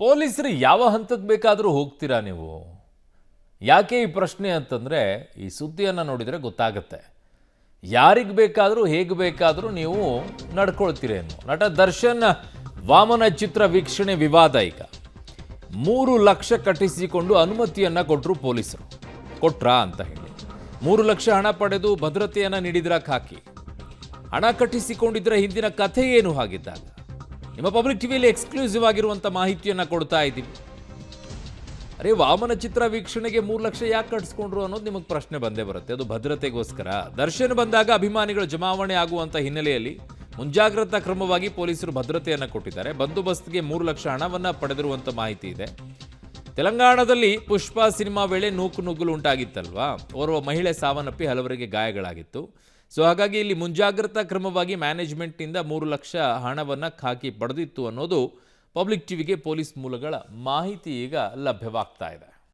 ಪೊಲೀಸರು ಯಾವ ಹಂತಕ್ಕೆ ಬೇಕಾದರೂ ಹೋಗ್ತೀರಾ ನೀವು? ಯಾಕೆ ಈ ಪ್ರಶ್ನೆ ಅಂತಂದರೆ ಈ ಸುದ್ದಿಯನ್ನು ನೋಡಿದರೆ ಗೊತ್ತಾಗುತ್ತೆ. ಯಾರಿಗೆ ಬೇಕಾದರೂ ಹೇಗೆ ಬೇಕಾದರೂ ನೀವು ನಡ್ಕೊಳ್ತೀರೇನು. ನಟ ದರ್ಶನ್ ವಾಮನ ಚಿತ್ರ ವೀಕ್ಷಣೆ ವಿವಾದ ಈಗ 3 ಲಕ್ಷ ಕಟ್ಟಿಸಿಕೊಂಡು ಅನುಮತಿಯನ್ನು ಕೊಟ್ಟರು ಪೊಲೀಸರು. ಕೊಟ್ರಾ ಅಂತ ಹೇಳಿ 3 ಲಕ್ಷ ಹಣ ಪಡೆದು ಭದ್ರತೆಯನ್ನು ನೀಡಿದ್ರ ಖಾಕಿ. ಹಣ ಕಟ್ಟಿಸಿಕೊಂಡಿದ್ರೆ ಹಿಂದಿನ ಕಥೆ ಏನು ಹಾಗಿದ್ದಾಗ? ನಿಮ್ಮ ಪಬ್ಲಿಕ್ ಟಿವಿಯಲ್ಲಿ ಎಕ್ಸ್ಕ್ಲೂಸಿವ್ ಆಗಿರುವಂಥ ಮಾಹಿತಿಯನ್ನು ಕೊಡ್ತಾ ಇದ್ದೀವಿ. ಅರೆ ವಾಮನ ಚಿತ್ರ ವೀಕ್ಷಣೆಗೆ 3 ಲಕ್ಷ ಯಾಕೆ ಕಟ್ಟಿಸ್ಕೊಂಡ್ರು ಅನ್ನೋದು ನಿಮಗೆ ಪ್ರಶ್ನೆ ಬಂದೇ ಬರುತ್ತೆ. ಅದು ಭದ್ರತೆಗೋಸ್ಕರ. ದರ್ಶನ್ ಬಂದಾಗ ಅಭಿಮಾನಿಗಳು ಜಮಾವಣೆ ಆಗುವಂಥ ಹಿನ್ನೆಲೆಯಲ್ಲಿ ಮುಂಜಾಗ್ರತಾ ಕ್ರಮವಾಗಿ ಪೊಲೀಸರು ಭದ್ರತೆಯನ್ನು ಕೊಟ್ಟಿದ್ದಾರೆ. ಬಂದೋಬಸ್ತ್ಗೆ 3 ಲಕ್ಷ ಹಣವನ್ನು ಪಡೆದಿರುವಂಥ ಮಾಹಿತಿ ಇದೆ. ತೆಲಂಗಾಣದಲ್ಲಿ ಪುಷ್ಪ ಸಿನಿಮಾ ವೇಳೆ ನೂಕುನುಗ್ಗಲು ಉಂಟಾಗಿತ್ತಲ್ವಾ? ಓರ್ವ ಮಹಿಳೆ ಸಾವನ್ನಪ್ಪಿ ಹಲವರಿಗೆ ಗಾಯಗಳಾಗಿತ್ತು. ಸೊ ಹಾಗಾಗಿ ಇಲ್ಲಿ ಮುಂಜಾಗ್ರತಾ ಕ್ರಮವಾಗಿ ಮ್ಯಾನೇಜ್ಮೆಂಟ್ನಿಂದ 3 ಲಕ್ಷ ಹಣವನ್ನು ಖಾಕಿ ಪಡೆದಿತ್ತು ಅನ್ನೋದು ಪಬ್ಲಿಕ್ ಟಿವಿಗೆ ಪೊಲೀಸ್ ಮೂಲಗಳ ಮಾಹಿತಿ ಈಗ ಲಭ್ಯವಾಗ್ತಾ ಇದೆ.